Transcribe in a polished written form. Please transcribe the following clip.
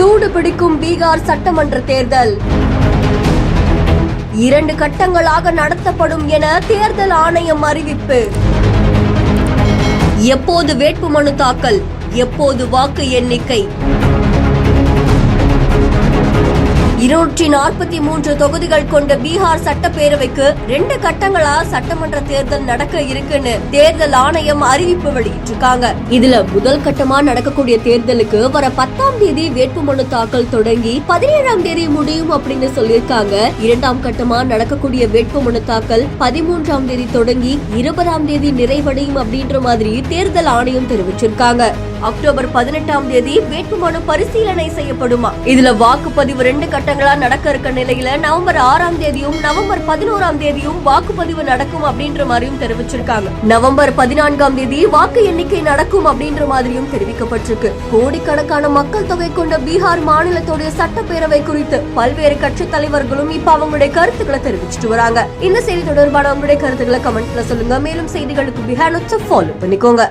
சூடு பிடிக்கும் பீகார் சட்டமன்ற தேர்தல் 2 கட்டங்களாக நடத்தப்படும் என தேர்தல் ஆணையம் அறிவிப்பு. எப்போது வேட்புமனு தாக்கல், எப்போது வாக்கு எண்ணிக்கை? 243 தொகுதிகள் கொண்ட பீகார் சட்டப்பேரவைக்கு 2 கட்டங்களா சட்டமன்ற தேர்தல் நடக்க இருக்குன்னு தேர்தல் ஆணையம் அறிவிப்பு வெளியிட்டிருக்காங்க. இதுல முதல் கட்டமா நடக்கக்கூடிய தேர்தலுக்கு வர 10ஆம் தேதி வேட்புமனு தாக்கல் தொடங்கி 17ஆம் தேதி முடியும் அப்படின்னு சொல்லியிருக்காங்க. 2ஆம் கட்டமா நடக்கக்கூடிய வேட்புமனு தாக்கல் 13ஆம் தேதி தொடங்கி 20ஆம் தேதி நிறைவடையும் அப்படின்ற மாதிரி தேர்தல் ஆணையம் தெரிவிச்சிருக்காங்க. அக்டோபர் 18ஆம் தேதி வேட்புமனு பரிசீலனை செய்யப்படுமா. இதுல வாக்குப்பதிவு 2 கட்டங்களா நடக்க இருக்க நிலையில நவம்பர் 6ஆம் தேதியும் நவம்பர் 11ஆம் தேதியும் வாக்குப்பதிவு நடக்கும் அப்படின்ற மாதிரியும் தெரிவிச்சிருக்காங்க. நவம்பர் 14ஆம் தேதி வாக்கு எண்ணிக்கை நடக்கும் அப்படின்ற மாதிரியும் தெரிவிக்கப்பட்டிருக்கு. கோடிக்கணக்கான மக்கள் தொகை கொண்ட பீகார் மாநிலத்துடைய சட்டப்பேரவை குறித்து பல்வேறு கட்சி தலைவர்களும் இப்ப அவங்களுடைய கருத்துக்களை தெரிவிச்சிட்டு வராங்க. இந்த செய்தி தொடர்பான உங்களுடைய கருத்துக்களை கமெண்ட்ல சொல்லுங்க. மேலும் செய்திகளுக்கு பிஹார் நியூஸை ஃபாலோ பண்ணிக்கோங்க.